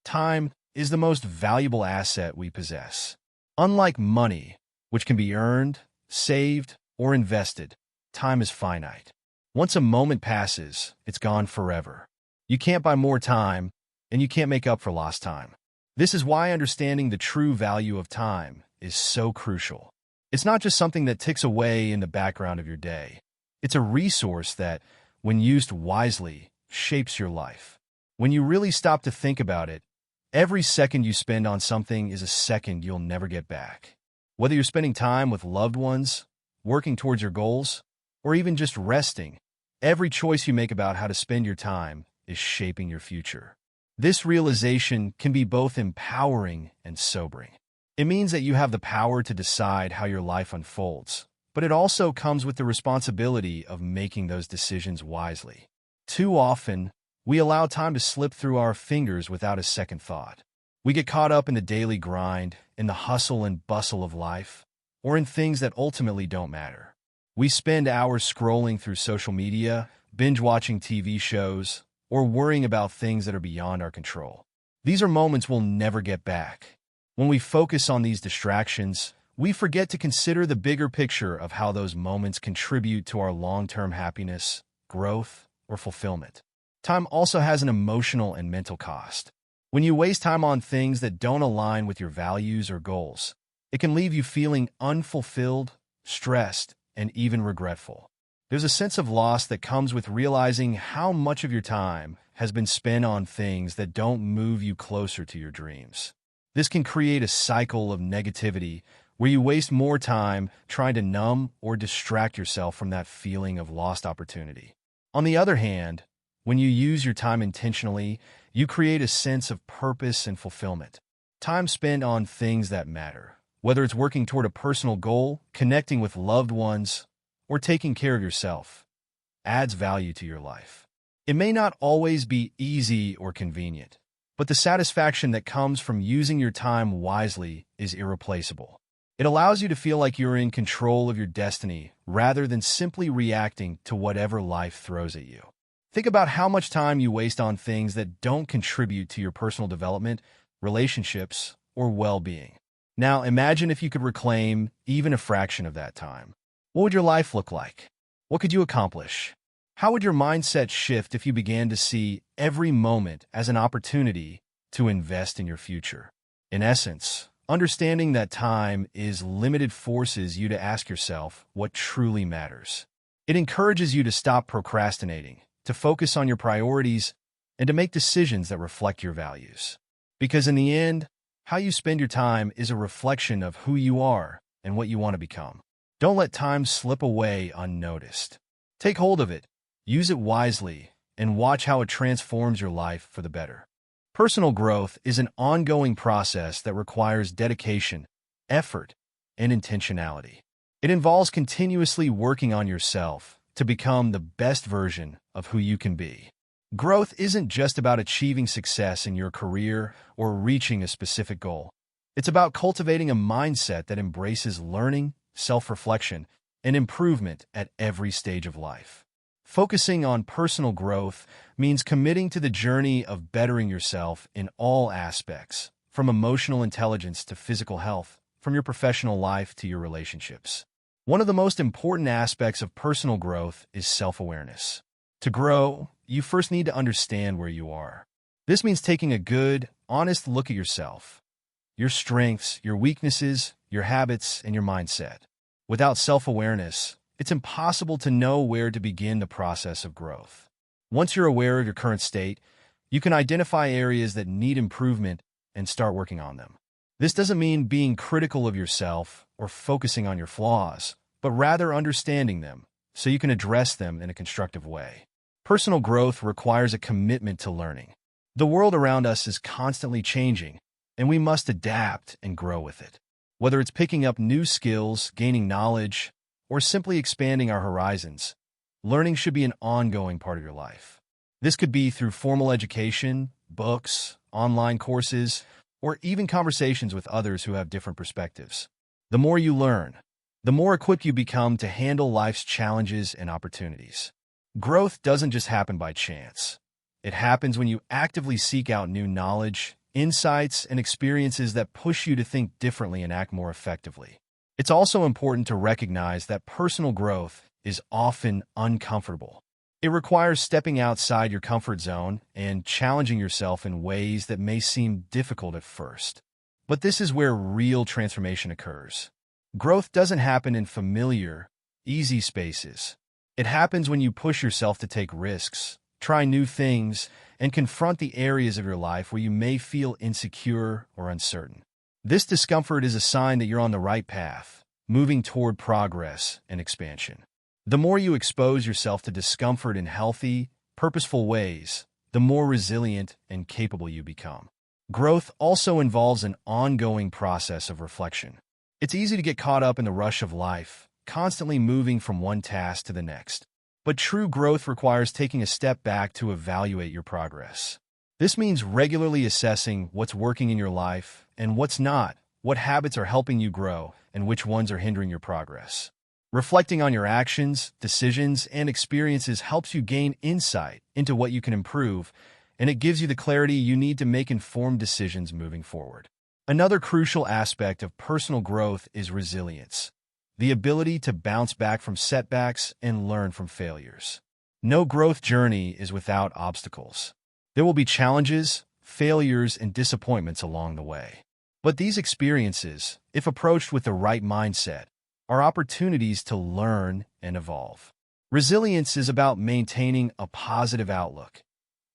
Time is the most valuable asset we possess. Unlike money, which can be earned, saved, or invested, time is finite. Once a moment passes, it's gone forever. You can't buy more time, and you can't make up for lost time. This is why understanding the true value of time is so crucial. It's not just something that ticks away in the background of your day. It's a resource that, when used wisely, shapes your life. When you really stop to think about it, every second you spend on something is a second you'll never get back. Whether you're spending time with loved ones, working towards your goals, or even just resting, every choice you make about how to spend your time is shaping your future. This realization can be both empowering and sobering. It means that you have the power to decide how your life unfolds, but it also comes with the responsibility of making those decisions wisely. Too often, we allow time to slip through our fingers without a second thought. We get caught up in the daily grind, in the hustle and bustle of life, or in things that ultimately don't matter. We spend hours scrolling through social media, binge-watching TV shows, or worrying about things that are beyond our control. These are moments we'll never get back. When we focus on these distractions, we forget to consider the bigger picture of how those moments contribute to our long-term happiness, growth, or fulfillment. Time also has an emotional and mental cost. When you waste time on things that don't align with your values or goals, it can leave you feeling unfulfilled, stressed, and even regretful. There's a sense of loss that comes with realizing how much of your time has been spent on things that don't move you closer to your dreams. This can create a cycle of negativity where you waste more time trying to numb or distract yourself from that feeling of lost opportunity. On the other hand, when you use your time intentionally, you create a sense of purpose and fulfillment. Time spent on things that matter, whether it's working toward a personal goal, connecting with loved ones, or taking care of yourself, adds value to your life. It may not always be easy or convenient, but the satisfaction that comes from using your time wisely is irreplaceable. It allows you to feel like you're in control of your destiny rather than simply reacting to whatever life throws at you. Think about how much time you waste on things that don't contribute to your personal development, relationships, or well-being. Now, imagine if you could reclaim even a fraction of that time. What would your life look like? What could you accomplish? How would your mindset shift if you began to see every moment as an opportunity to invest in your future? In essence, understanding that time is limited forces you to ask yourself what truly matters. It encourages you to stop procrastinating, to focus on your priorities, and to make decisions that reflect your values. Because in the end, how you spend your time is a reflection of who you are and what you want to become. Don't let time slip away unnoticed. Take hold of it, use it wisely, and watch how it transforms your life for the better. Personal growth is an ongoing process that requires dedication, effort, and intentionality. It involves continuously working on yourself to become the best version of who you can be. Growth isn't just about achieving success in your career or reaching a specific goal. It's about cultivating a mindset that embraces learning, self-reflection, and improvement at every stage of life. Focusing on personal growth means committing to the journey of bettering yourself in all aspects, from emotional intelligence to physical health, from your professional life to your relationships. One of the most important aspects of personal growth is self-awareness. To grow, you first need to understand where you are. This means taking a good, honest look at yourself, your strengths, your weaknesses, your habits, and your mindset. Without self-awareness, it's impossible to know where to begin the process of growth. Once you're aware of your current state, you can identify areas that need improvement and start working on them. This doesn't mean being critical of yourself or focusing on your flaws, but rather understanding them so you can address them in a constructive way. Personal growth requires a commitment to learning. The world around us is constantly changing, and we must adapt and grow with it. Whether it's picking up new skills, gaining knowledge, or simply expanding our horizons, learning should be an ongoing part of your life. This could be through formal education, books, online courses, or even conversations with others who have different perspectives. The more you learn, the more equipped you become to handle life's challenges and opportunities. Growth doesn't just happen by chance. It happens when you actively seek out new knowledge, insights, and experiences that push you to think differently and act more effectively. It's also important to recognize that personal growth is often uncomfortable. It requires stepping outside your comfort zone and challenging yourself in ways that may seem difficult at first. But this is where real transformation occurs. Growth doesn't happen in familiar, easy spaces. It happens when you push yourself to take risks, try new things, and confront the areas of your life where you may feel insecure or uncertain. This discomfort is a sign that you're on the right path, moving toward progress and expansion. The more you expose yourself to discomfort in healthy, purposeful ways, the more resilient and capable you become. Growth also involves an ongoing process of reflection. It's easy to get caught up in the rush of life, constantly moving from one task to the next. But true growth requires taking a step back to evaluate your progress. This means regularly assessing what's working in your life and what's not, what habits are helping you grow, and which ones are hindering your progress. Reflecting on your actions, decisions, and experiences helps you gain insight into what you can improve, and it gives you the clarity you need to make informed decisions moving forward. Another crucial aspect of personal growth is resilience, the ability to bounce back from setbacks and learn from failures. No growth journey is without obstacles. There will be challenges, failures, and disappointments along the way. But these experiences, if approached with the right mindset, are opportunities to learn and evolve. Resilience is about maintaining a positive outlook,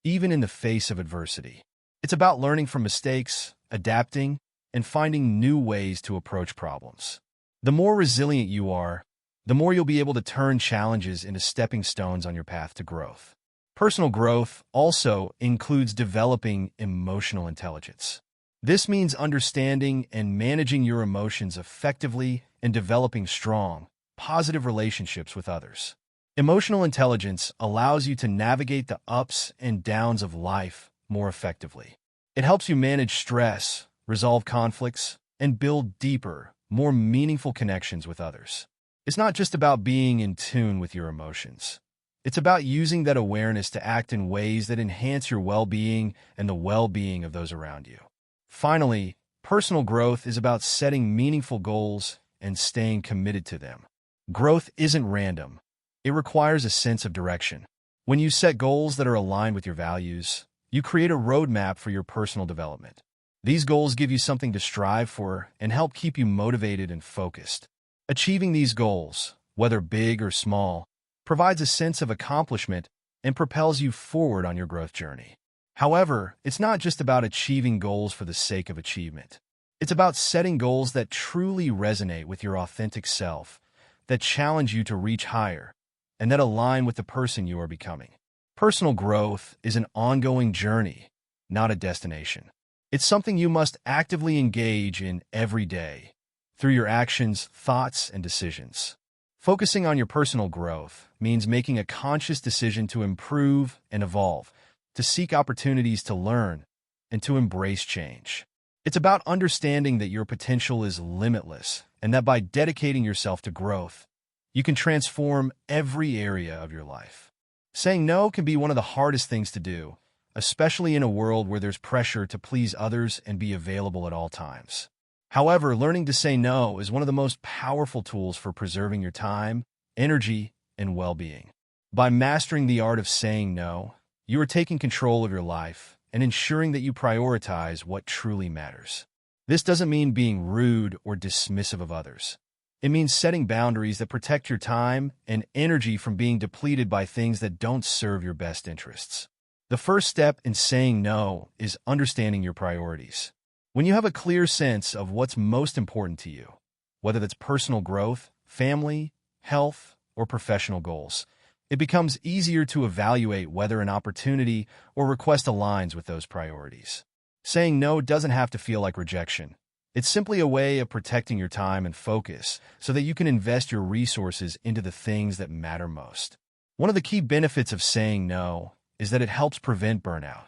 even in the face of adversity. It's about learning from mistakes, adapting, and finding new ways to approach problems. The more resilient you are, the more you'll be able to turn challenges into stepping stones on your path to growth. Personal growth also includes developing emotional intelligence. This means understanding and managing your emotions effectively and developing strong, positive relationships with others. Emotional intelligence allows you to navigate the ups and downs of life more effectively. It helps you manage stress, resolve conflicts, and build deeper, more meaningful connections with others. It's not just about being in tune with your emotions. It's about using that awareness to act in ways that enhance your well-being and the well-being of those around you. Finally, personal growth is about setting meaningful goals and staying committed to them. Growth isn't random. It requires a sense of direction. When you set goals that are aligned with your values, you create a roadmap for your personal development. These goals give you something to strive for and help keep you motivated and focused. Achieving these goals, whether big or small, provides a sense of accomplishment and propels you forward on your growth journey. However, it's not just about achieving goals for the sake of achievement. It's about setting goals that truly resonate with your authentic self, that challenge you to reach higher, and that align with the person you are becoming. Personal growth is an ongoing journey, not a destination. It's something you must actively engage in every day, through your actions, thoughts, and decisions. Focusing on your personal growth means making a conscious decision to improve and evolve, to seek opportunities to learn, and to embrace change. It's about understanding that your potential is limitless and that by dedicating yourself to growth, you can transform every area of your life. Saying no can be one of the hardest things to do, especially in a world where there's pressure to please others and be available at all times. However, learning to say no is one of the most powerful tools for preserving your time, energy, and well-being. By mastering the art of saying no, you are taking control of your life and ensuring that you prioritize what truly matters. This doesn't mean being rude or dismissive of others. It means setting boundaries that protect your time and energy from being depleted by things that don't serve your best interests. The first step in saying no is understanding your priorities. When you have a clear sense of what's most important to you, whether that's personal growth, family, health, or professional goals, it becomes easier to evaluate whether an opportunity or request aligns with those priorities. Saying no doesn't have to feel like rejection. It's simply a way of protecting your time and focus so that you can invest your resources into the things that matter most. One of the key benefits of saying no is that it helps prevent burnout.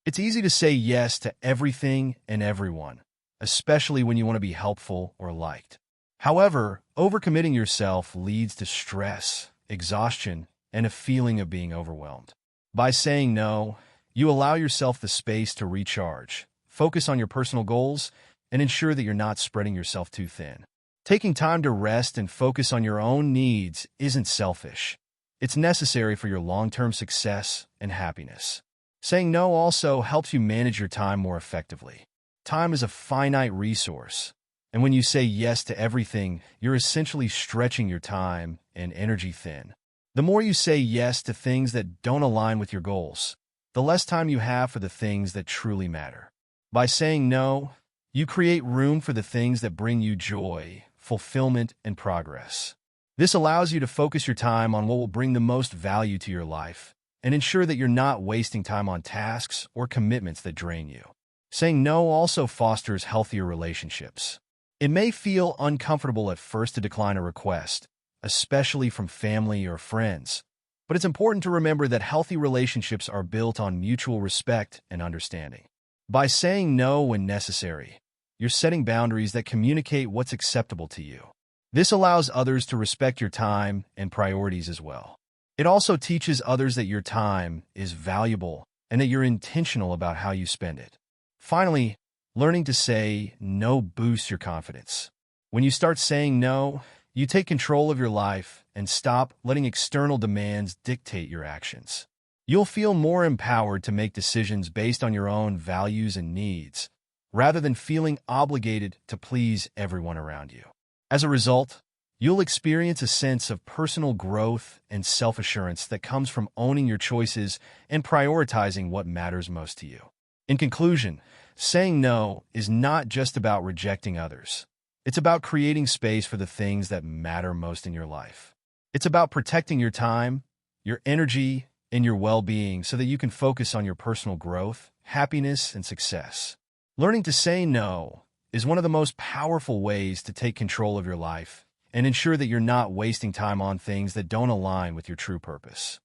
It's easy to say yes to everything and everyone, especially when you want to be helpful or liked. However, overcommitting yourself leads to stress, exhaustion, and a feeling of being overwhelmed. By saying no, you allow yourself the space to recharge, focus on your personal goals, and ensure that you're not spreading yourself too thin. Taking time to rest and focus on your own needs isn't selfish. It's necessary for your long-term success and happiness. Saying no also helps you manage your time more effectively. Time is a finite resource, and when you say yes to everything, you're essentially stretching your time and energy thin. The more you say yes to things that don't align with your goals, the less time you have for the things that truly matter. By saying no, you create room for the things that bring you joy, fulfillment, and progress. This allows you to focus your time on what will bring the most value to your life and ensure that you're not wasting time on tasks or commitments that drain you. Saying no also fosters healthier relationships. It may feel uncomfortable at first to decline a request, especially from family or friends, but it's important to remember that healthy relationships are built on mutual respect and understanding. By saying no when necessary, you're setting boundaries that communicate what's acceptable to you. This allows others to respect your time and priorities as well. It also teaches others that your time is valuable and that you're intentional about how you spend it. Finally, learning to say no boosts your confidence. When you start saying no, you take control of your life and stop letting external demands dictate your actions. You'll feel more empowered to make decisions based on your own values and needs, rather than feeling obligated to please everyone around you. As a result, you'll experience a sense of personal growth and self-assurance that comes from owning your choices and prioritizing what matters most to you. In conclusion, saying no is not just about rejecting others. It's about creating space for the things that matter most in your life. It's about protecting your time, your energy, and your well-being so that you can focus on your personal growth, happiness, and success. Learning to say no is one of the most powerful ways to take control of your life and ensure that you're not wasting time on things that don't align with your true purpose.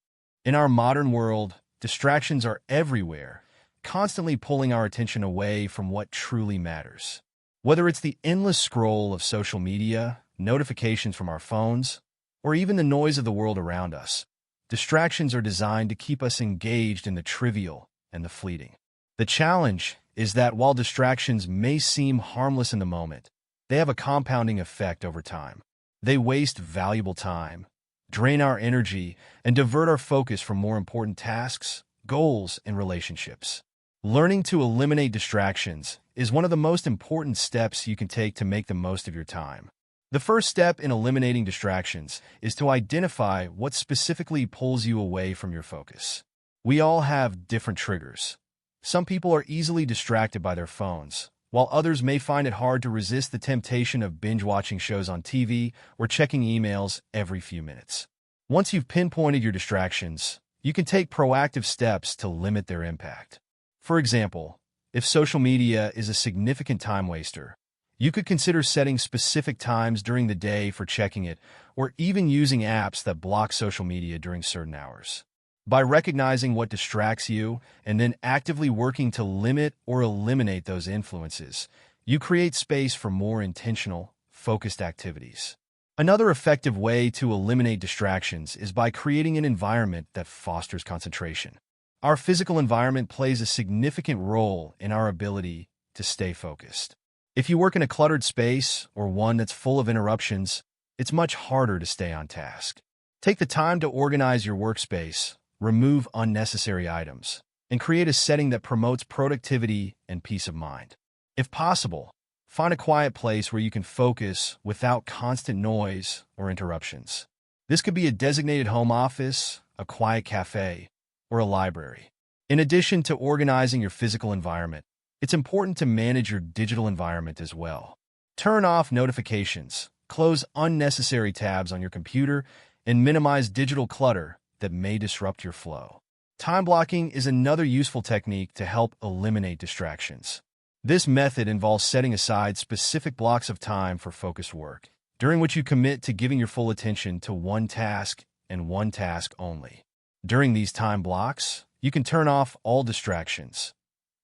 In our modern world, distractions are everywhere, constantly pulling our attention away from what truly matters. Whether it's the endless scroll of social media, notifications from our phones, or even the noise of the world around us, distractions are designed to keep us engaged in the trivial and the fleeting. The challenge is that while distractions may seem harmless in the moment, they have a compounding effect over time. They waste valuable time, drain our energy, and divert our focus from more important tasks, goals, and relationships. Learning to eliminate distractions is one of the most important steps you can take to make the most of your time. The first step in eliminating distractions is to identify what specifically pulls you away from your focus. We all have different triggers. Some people are easily distracted by their phones, while others may find it hard to resist the temptation of binge-watching shows on TV or checking emails every few minutes. Once you've pinpointed your distractions, you can take proactive steps to limit their impact. For example, if social media is a significant time waster, you could consider setting specific times during the day for checking it, or even using apps that block social media during certain hours. By recognizing what distracts you and then actively working to limit or eliminate those influences, you create space for more intentional, focused activities. Another effective way to eliminate distractions is by creating an environment that fosters concentration. Our physical environment plays a significant role in our ability to stay focused. If you work in a cluttered space or one that's full of interruptions, it's much harder to stay on task. Take the time to organize your workspace, remove unnecessary items, and create a setting that promotes productivity and peace of mind. If possible, find a quiet place where you can focus without constant noise or interruptions. This could be a designated home office, a quiet cafe, or a library. In addition to organizing your physical environment, it's important to manage your digital environment as well. Turn off notifications, close unnecessary tabs on your computer, and minimize digital clutter that may disrupt your flow. Time blocking is another useful technique to help eliminate distractions. This method involves setting aside specific blocks of time for focused work, during which you commit to giving your full attention to one task and one task only. During these time blocks, you can turn off all distractions.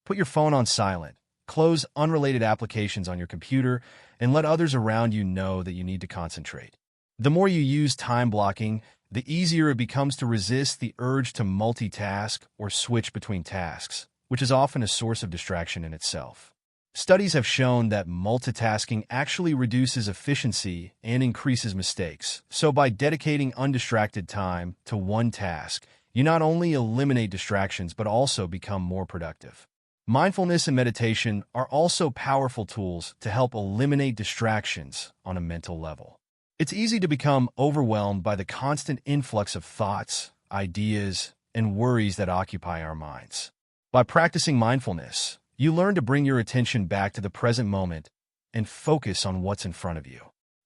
Put your phone on silent, close unrelated applications on your computer, and let others around you know that you need to concentrate. The more you use time blocking, the easier it becomes to resist the urge to multitask or switch between tasks, which is often a source of distraction in itself. Studies have shown that multitasking actually reduces efficiency and increases mistakes. So by dedicating undistracted time to one task, you not only eliminate distractions but also become more productive. Mindfulness and meditation are also powerful tools to help eliminate distractions on a mental level. It's easy to become overwhelmed by the constant influx of thoughts, ideas, and worries that occupy our minds. By practicing mindfulness, you learn to bring your attention back to the present moment and focus on what's in front of you.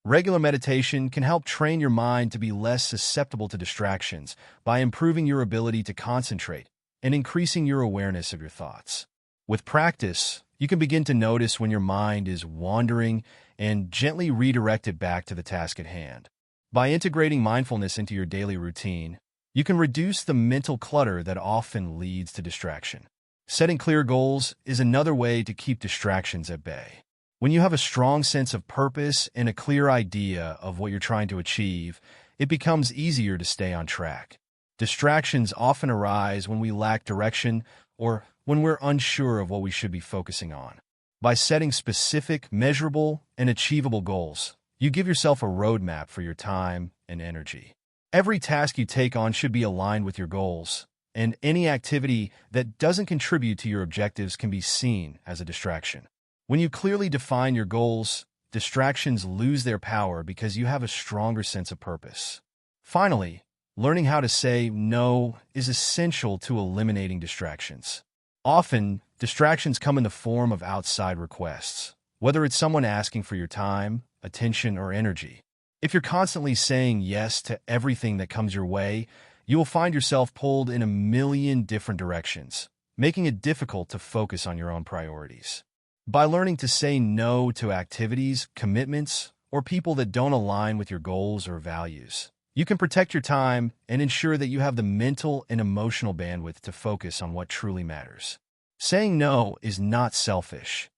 Regular meditation can help train your mind to be less susceptible to distractions by improving your ability to concentrate and increasing your awareness of your thoughts. With practice, you can begin to notice when your mind is wandering and gently redirect it back to the task at hand. By integrating mindfulness into your daily routine, you can reduce the mental clutter that often leads to distraction. Setting clear goals is another way to keep distractions at bay. When you have a strong sense of purpose and a clear idea of what you're trying to achieve, it becomes easier to stay on track. Distractions often arise when we lack direction or when we're unsure of what we should be focusing on. By setting specific, measurable, and achievable goals, you give yourself a roadmap for your time and energy. Every task you take on should be aligned with your goals, and any activity that doesn't contribute to your objectives can be seen as a distraction. When you clearly define your goals, distractions lose their power because you have a stronger sense of purpose. Finally, learning how to say no is essential to eliminating distractions. Often, distractions come in the form of outside requests, whether it's someone asking for your time, attention, or energy. If you're constantly saying yes to everything that comes your way, you will find yourself pulled in a million different directions, making it difficult to focus on your own priorities. By learning to say no to activities, commitments, or people that don't align with your goals or values, you can protect your time and ensure that you have the mental and emotional bandwidth to focus on what truly matters. Saying no is not selfish.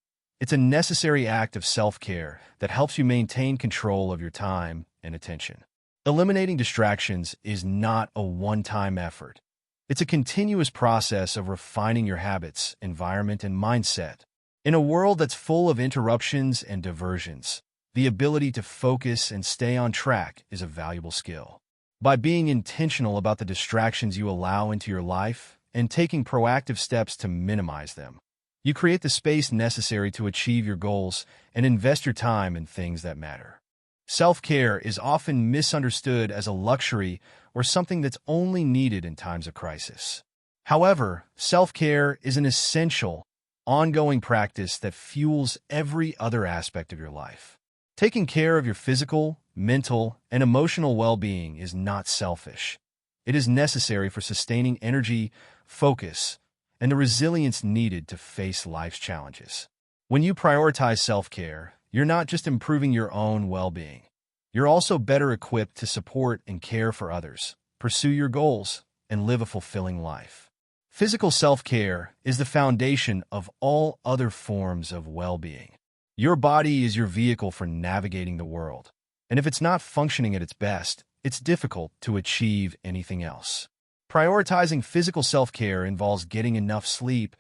It's a necessary act of self-care that helps you maintain control of your time and attention. Eliminating distractions is not a one-time effort. It's a continuous process of refining your habits, environment, and mindset. In a world that's full of interruptions and diversions, the ability to focus and stay on track is a valuable skill. By being intentional about the distractions you allow into your life and taking proactive steps to minimize them, you create the space necessary to achieve your goals and invest your time in things that matter. Self-care is often misunderstood as a luxury or something that's only needed in times of crisis. However, self-care is an essential, ongoing practice that fuels every other aspect of your life. Taking care of your physical, mental, and emotional well-being is not selfish. It is necessary for sustaining energy, focus, and the resilience needed to face life's challenges. When you prioritize self-care, you're not just improving your own well-being. You're also better equipped to support and care for others, pursue your goals, and live a fulfilling life. Physical self-care is the foundation of all other forms of well-being. Your body is your vehicle for navigating the world, and if it's not functioning at its best, it's difficult to achieve anything else. Prioritizing physical self-care involves getting enough sleep,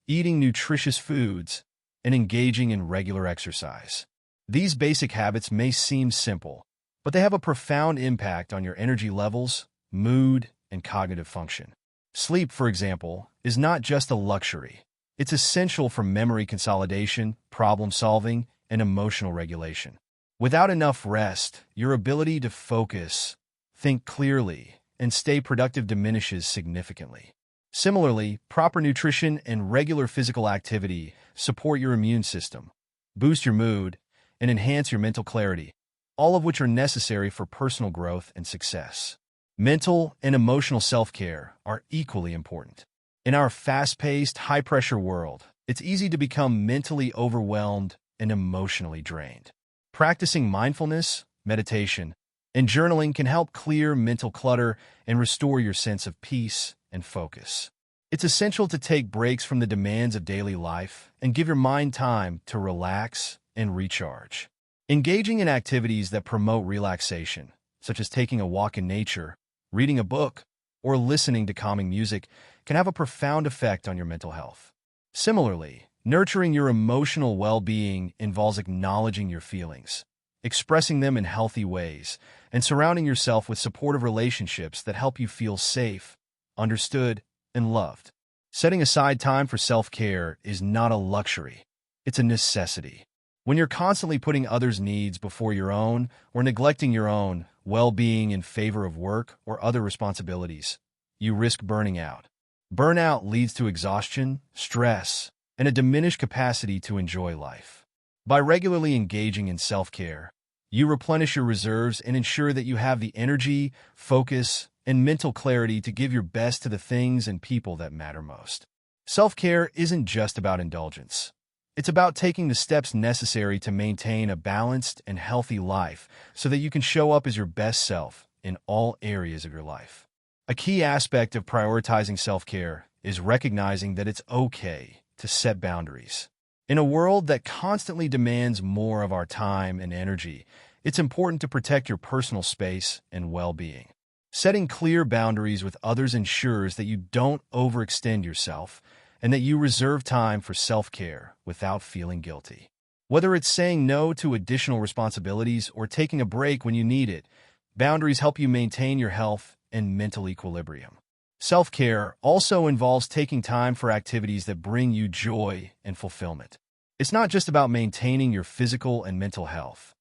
eating nutritious foods, and engaging in regular exercise. These basic habits may seem simple, but they have a profound impact on your energy levels, mood, and cognitive function. Sleep, for example, is not just a luxury. It's essential for memory consolidation, problem-solving, and emotional regulation. Without enough rest, your ability to focus, think clearly, and stay productive diminishes significantly. Similarly, proper nutrition and regular physical activity support your immune system, boost your mood, and enhance your mental clarity, all of which are necessary for personal growth and success. Mental and emotional self-care are equally important. In our fast-paced, high-pressure world, it's easy to become mentally overwhelmed and emotionally drained. Practicing mindfulness, meditation, and journaling can help clear mental clutter and restore your sense of peace and focus. It's essential to take breaks from the demands of daily life and give your mind time to relax and recharge. Engaging in activities that promote relaxation, such as taking a walk in nature, reading a book, or listening to calming music, can have a profound effect on your mental health. Similarly, nurturing your emotional well-being involves acknowledging your feelings, expressing them in healthy ways, and surrounding yourself with supportive relationships that help you feel safe, understood, and loved. Setting aside time for self-care is not a luxury, it's a necessity. When you're constantly putting others' needs before your own or neglecting your own well-being in favor of work or other responsibilities, you risk burning out. Burnout leads to exhaustion, stress, and a diminished capacity to enjoy life. By regularly engaging in self-care, you replenish your reserves and ensure that you have the energy, focus, and mental clarity to give your best to the things and people that matter most. Self-care isn't just about indulgence. It's about taking the steps necessary to maintain a balanced and healthy life so that you can show up as your best self in all areas of your life. A key aspect of prioritizing self-care is recognizing that it's okay to set boundaries. In a world that constantly demands more of our time and energy, it's important to protect your personal space and well-being. Setting clear boundaries with others ensures that you don't overextend yourself and that you reserve time for self-care without feeling guilty. Whether it's saying no to additional responsibilities or taking a break when you need it, boundaries help you maintain your health and mental equilibrium. Self-care also involves taking time for activities that bring you joy and fulfillment. It's not just about maintaining your physical and mental health.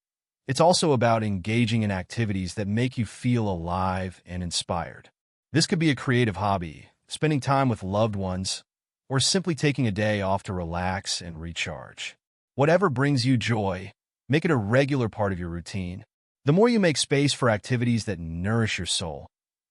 It's also about engaging in activities that make you feel alive and inspired. This could be a creative hobby, spending time with loved ones, or simply taking a day off to relax and recharge. Whatever brings you joy, make it a regular part of your routine. The more you make space for activities that nourish your soul,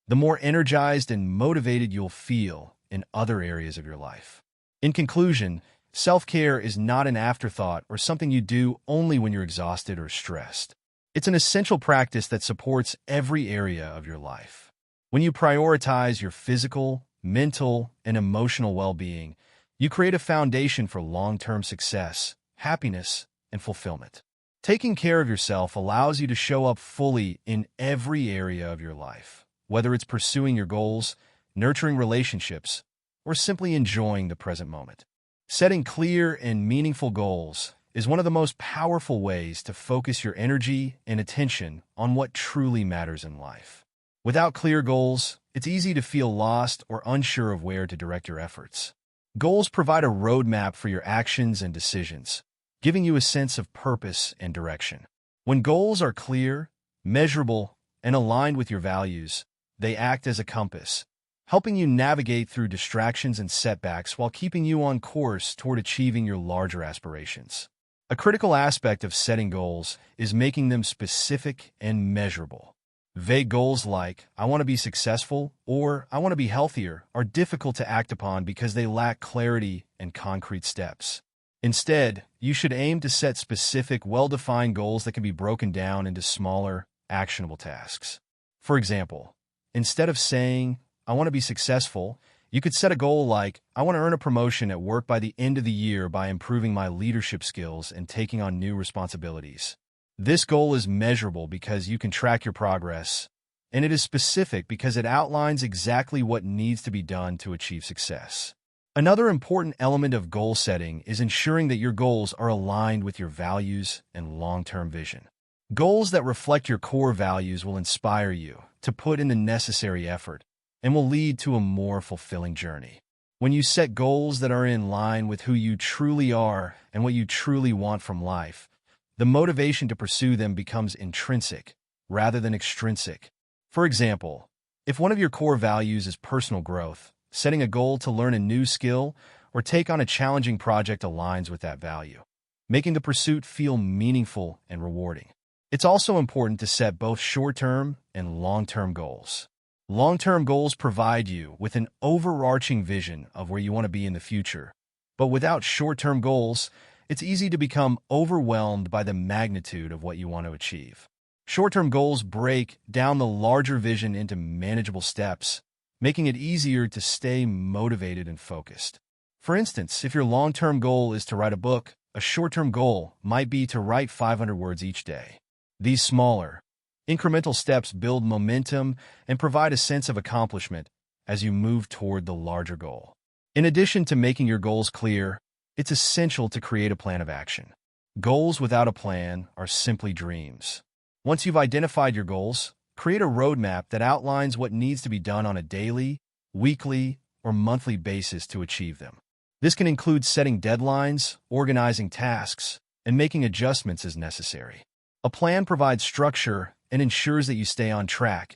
the more energized and motivated you'll feel in other areas of your life. In conclusion, self-care is not an afterthought or something you do only when you're exhausted or stressed. It's an essential practice that supports every area of your life. When you prioritize your physical, mental, and emotional well-being, you create a foundation for long-term success, happiness, and fulfillment. Taking care of yourself allows you to show up fully in every area of your life, whether it's pursuing your goals, nurturing relationships, or simply enjoying the present moment. Setting clear and meaningful goals is one of the most powerful ways to focus your energy and attention on what truly matters in life. Without clear goals, it's easy to feel lost or unsure of where to direct your efforts. Goals provide a roadmap for your actions and decisions, giving you a sense of purpose and direction. When goals are clear, measurable, and aligned with your values, they act as a compass, helping you navigate through distractions and setbacks while keeping you on course toward achieving your larger aspirations. A critical aspect of setting goals is making them specific and measurable. Vague goals like, "I want to be successful" or "I want to be healthier" are difficult to act upon because they lack clarity and concrete steps. Instead, you should aim to set specific, well-defined goals that can be broken down into smaller, actionable tasks. For example, instead of saying, "I want to be successful," you could set a goal like, "I want to earn a promotion at work by the end of the year by improving my leadership skills and taking on new responsibilities." This goal is measurable because you can track your progress, and it is specific because it outlines exactly what needs to be done to achieve success. Another important element of goal setting is ensuring that your goals are aligned with your values and long-term vision. Goals that reflect your core values will inspire you to put in the necessary effort and will lead to a more fulfilling journey. When you set goals that are in line with who you truly are and what you truly want from life, the motivation to pursue them becomes intrinsic rather than extrinsic. For example, if one of your core values is personal growth, setting a goal to learn a new skill or take on a challenging project aligns with that value, making the pursuit feel meaningful and rewarding. It's also important to set both short-term and long-term goals. Long-term goals provide you with an overarching vision of where you want to be in the future, but without short-term goals, it's easy to become overwhelmed by the magnitude of what you want to achieve. Short-term goals break down the larger vision into manageable steps, making it easier to stay motivated and focused. For instance, if your long-term goal is to write a book, a short-term goal might be to write 500 words each day. These smaller, incremental steps build momentum and provide a sense of accomplishment as you move toward the larger goal. In addition to making your goals clear, it's essential to create a plan of action. Goals without a plan are simply dreams. Once you've identified your goals, create a roadmap that outlines what needs to be done on a daily, weekly, or monthly basis to achieve them. This can include setting deadlines, organizing tasks, and making adjustments as necessary. A plan provides structure and ensures that you stay on track,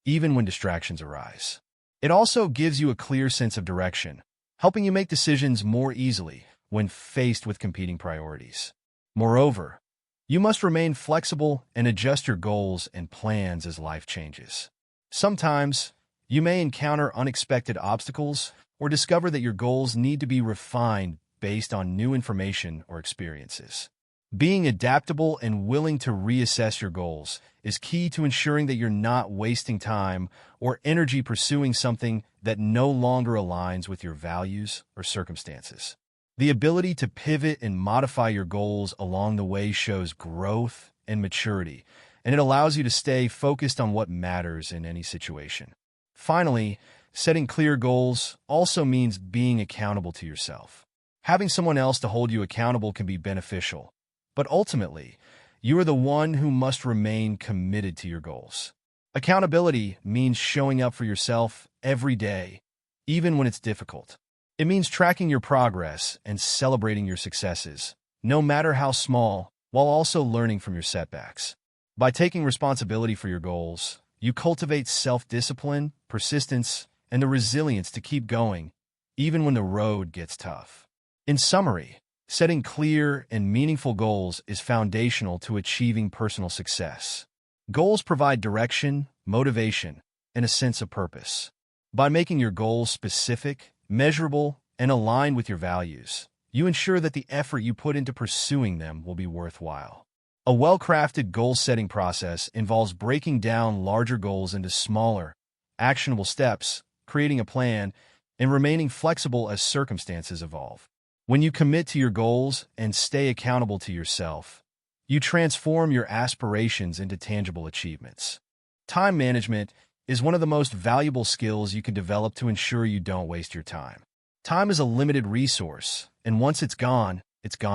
even when distractions arise. It also gives you a clear sense of direction, helping you make decisions more easily when faced with competing priorities. Moreover, you must remain flexible and adjust your goals and plans as life changes. Sometimes, you may encounter unexpected obstacles or discover that your goals need to be refined based on new information or experiences. Being adaptable and willing to reassess your goals is key to ensuring that you're not wasting time or energy pursuing something that no longer aligns with your values or circumstances. The ability to pivot and modify your goals along the way shows growth and maturity, and it allows you to stay focused on what matters in any situation. Finally, setting clear goals also means being accountable to yourself. Having someone else to hold you accountable can be beneficial, but ultimately, you are the one who must remain committed to your goals. Accountability means showing up for yourself every day, even when it's difficult. It means tracking your progress and celebrating your successes, no matter how small, while also learning from your setbacks. By taking responsibility for your goals, you cultivate self-discipline, persistence, and the resilience to keep going, even when the road gets tough. In summary, setting clear and meaningful goals is foundational to achieving personal success. Goals provide direction, motivation, and a sense of purpose. By making your goals specific, measurable, and aligned with your values, you ensure that the effort you put into pursuing them will be worthwhile. A well-crafted goal-setting process involves breaking down larger goals into smaller, actionable steps, creating a plan, and remaining flexible as circumstances evolve. When you commit to your goals and stay accountable to yourself, you transform your aspirations into tangible achievements. Time management is one of the most valuable skills you can develop to ensure you don't waste your time. Time is a limited resource, and once it's gone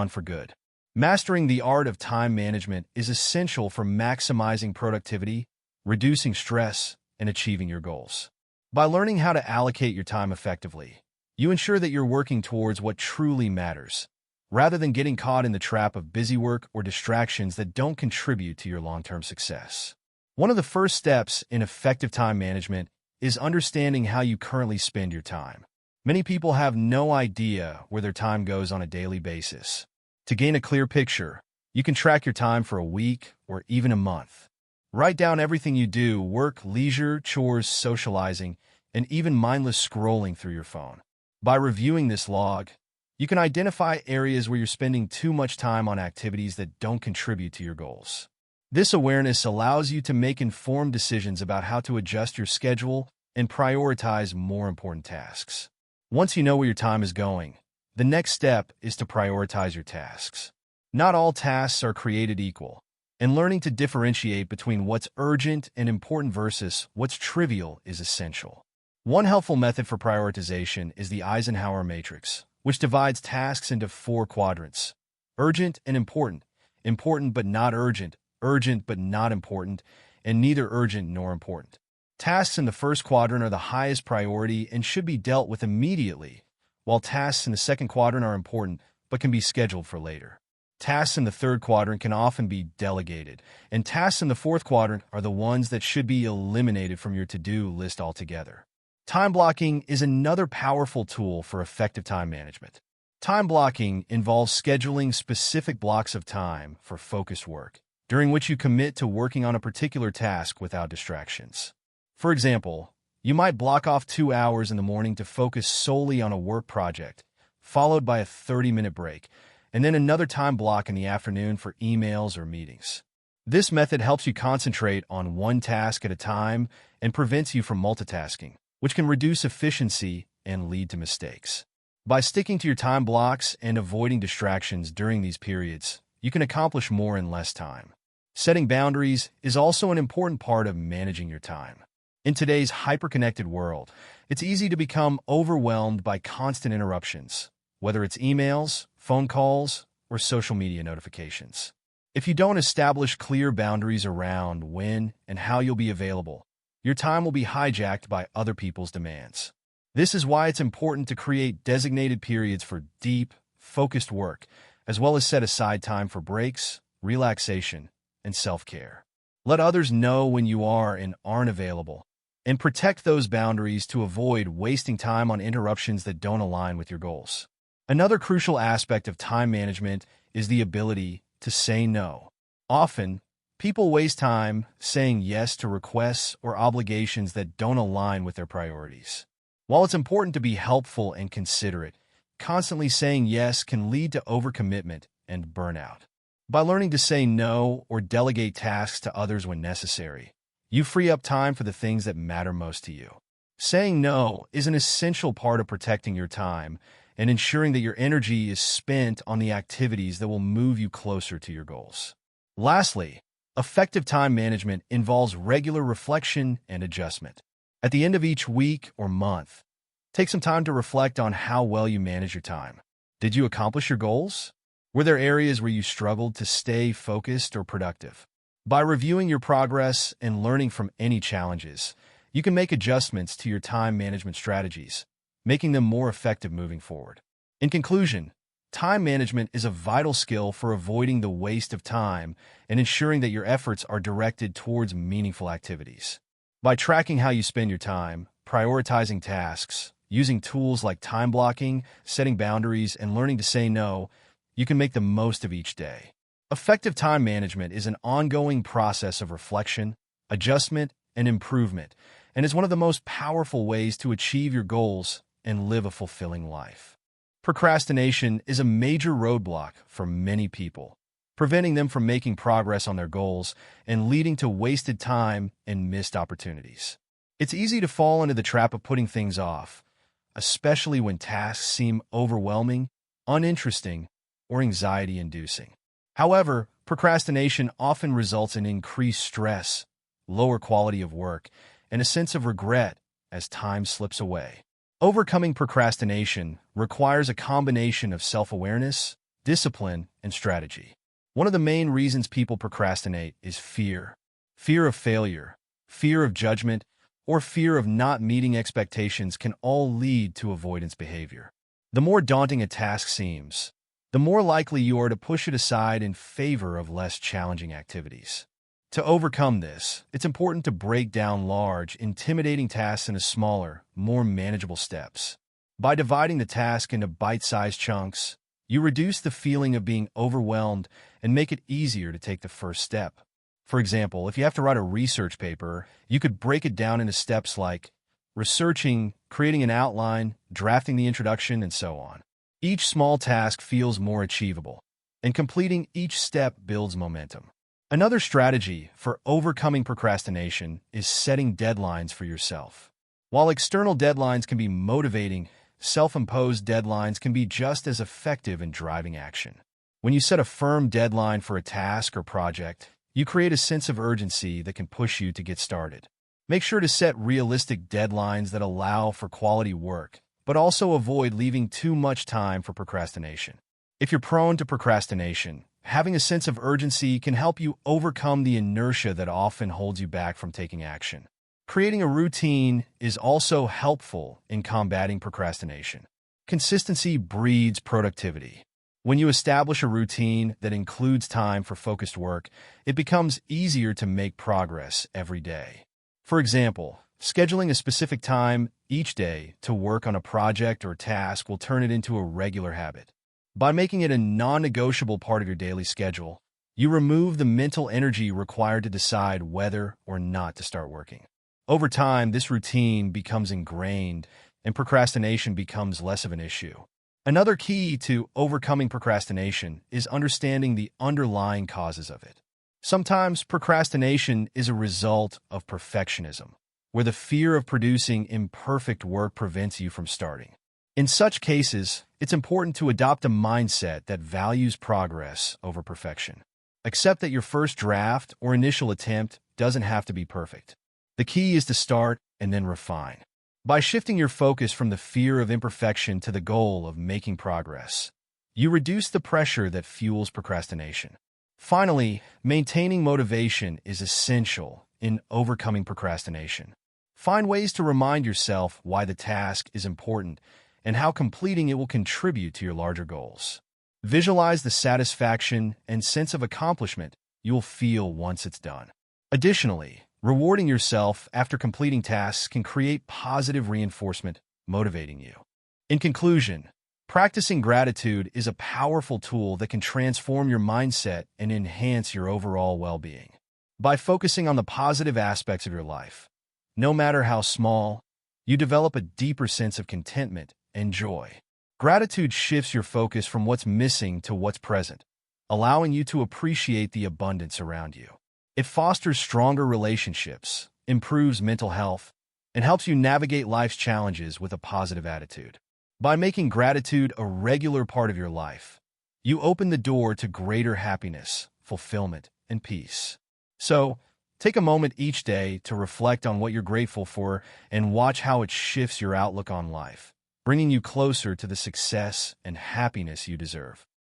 for good. Mastering the art of time management is essential for maximizing productivity, reducing stress, and achieving your goals. By learning how to allocate your time effectively, you ensure that you're working towards what truly matters, rather than getting caught in the trap of busy work or distractions that don't contribute to your long-term success. One of the first steps in effective time management is understanding how you currently spend your time. Many people have no idea where their time goes on a daily basis. To gain a clear picture, you can track your time for a week or even a month. Write down everything you do: work, leisure, chores, socializing, and even mindless scrolling through your phone. By reviewing this log, you can identify areas where you're spending too much time on activities that don't contribute to your goals. This awareness allows you to make informed decisions about how to adjust your schedule and prioritize more important tasks. Once you know where your time is going, the next step is to prioritize your tasks. Not all tasks are created equal, and learning to differentiate between what's urgent and important versus what's trivial is essential. One helpful method for prioritization is the Eisenhower matrix, which divides tasks into 4 quadrants: urgent and important, important but not urgent, urgent but not important, and neither urgent nor important. Tasks in the first quadrant are the highest priority and should be dealt with immediately, while tasks in the second quadrant are important but can be scheduled for later. Tasks in the third quadrant can often be delegated, and tasks in the fourth quadrant are the ones that should be eliminated from your to-do list altogether. Time blocking is another powerful tool for effective time management. Time blocking involves scheduling specific blocks of time for focused work, during which you commit to working on a particular task without distractions. For example, you might block off 2 hours in the morning to focus solely on a work project, followed by a 30-minute break, and then another time block in the afternoon for emails or meetings. This method helps you concentrate on one task at a time and prevents you from multitasking, which can reduce efficiency and lead to mistakes. By sticking to your time blocks and avoiding distractions during these periods, you can accomplish more in less time. Setting boundaries is also an important part of managing your time. In today's hyper-connected world, it's easy to become overwhelmed by constant interruptions, whether it's emails, phone calls, or social media notifications. If you don't establish clear boundaries around when and how you'll be available, your time will be hijacked by other people's demands. This is why it's important to create designated periods for deep, focused work, as well as set aside time for breaks, relaxation, and self-care. Let others know when you are and aren't available, and protect those boundaries to avoid wasting time on interruptions that don't align with your goals. Another crucial aspect of time management is the ability to say no. Often, people waste time saying yes to requests or obligations that don't align with their priorities. While it's important to be helpful and considerate, constantly saying yes can lead to overcommitment and burnout. By learning to say no or delegate tasks to others when necessary, you free up time for the things that matter most to you. Saying no is an essential part of protecting your time and ensuring that your energy is spent on the activities that will move you closer to your goals. Lastly, effective time management involves regular reflection and adjustment. At the end of each week or month, take some time to reflect on how well you manage your time. Did you accomplish your goals? Were there areas where you struggled to stay focused or productive? By reviewing your progress and learning from any challenges, you can make adjustments to your time management strategies, making them more effective moving forward. In conclusion, time management is a vital skill for avoiding the waste of time and ensuring that your efforts are directed towards meaningful activities. By tracking how you spend your time, prioritizing tasks, using tools like time blocking, setting boundaries, and learning to say no, you can make the most of each day. Effective time management is an ongoing process of reflection, adjustment, and improvement, and is one of the most powerful ways to achieve your goals and live a fulfilling life. Procrastination is a major roadblock for many people, preventing them from making progress on their goals and leading to wasted time and missed opportunities. It's easy to fall into the trap of putting things off, especially when tasks seem overwhelming, uninteresting, or anxiety-inducing. However, procrastination often results in increased stress, lower quality of work, and a sense of regret as time slips away. Overcoming procrastination requires a combination of self-awareness, discipline, and strategy. One of the main reasons people procrastinate is fear. Fear of failure, fear of judgment, or fear of not meeting expectations can all lead to avoidance behavior. The more daunting a task seems, the more likely you are to push it aside in favor of less challenging activities. To overcome this, it's important to break down large, intimidating tasks into smaller, more manageable steps. By dividing the task into bite-sized chunks, you reduce the feeling of being overwhelmed and make it easier to take the first step. For example, if you have to write a research paper, you could break it down into steps like researching, creating an outline, drafting the introduction, and so on. Each small task feels more achievable, and completing each step builds momentum. Another strategy for overcoming procrastination is setting deadlines for yourself. While external deadlines can be motivating, self-imposed deadlines can be just as effective in driving action. When you set a firm deadline for a task or project, you create a sense of urgency that can push you to get started. Make sure to set realistic deadlines that allow for quality work, but also avoid leaving too much time for procrastination. If you're prone to procrastination, having a sense of urgency can help you overcome the inertia that often holds you back from taking action. Creating a routine is also helpful in combating procrastination. Consistency breeds productivity. When you establish a routine that includes time for focused work, it becomes easier to make progress every day. For example, scheduling a specific time each day to work on a project or task will turn it into a regular habit. By making it a non-negotiable part of your daily schedule, you remove the mental energy required to decide whether or not to start working. Over time, this routine becomes ingrained, and procrastination becomes less of an issue. Another key to overcoming procrastination is understanding the underlying causes of it. Sometimes procrastination is a result of perfectionism, where the fear of producing imperfect work prevents you from starting. In such cases, it's important to adopt a mindset that values progress over perfection. Accept that your first draft or initial attempt doesn't have to be perfect. The key is to start and then refine. By shifting your focus from the fear of imperfection to the goal of making progress, you reduce the pressure that fuels procrastination. Finally, maintaining motivation is essential in overcoming procrastination. Find ways to remind yourself why the task is important and how completing it will contribute to your larger goals. Visualize the satisfaction and sense of accomplishment you'll feel once it's done. Additionally, rewarding yourself after completing tasks can create positive reinforcement, motivating you. In conclusion, practicing gratitude is a powerful tool that can transform your mindset and enhance your overall well-being. By focusing on the positive aspects of your life, no matter how small, you develop a deeper sense of contentment and joy. Gratitude shifts your focus from what's missing to what's present, allowing you to appreciate the abundance around you. It fosters stronger relationships, improves mental health, and helps you navigate life's challenges with a positive attitude. By making gratitude a regular part of your life, you open the door to greater happiness, fulfillment, and peace. So, take a moment each day to reflect on what you're grateful for and watch how it shifts your outlook on life, bringing you closer to the success and happiness you deserve.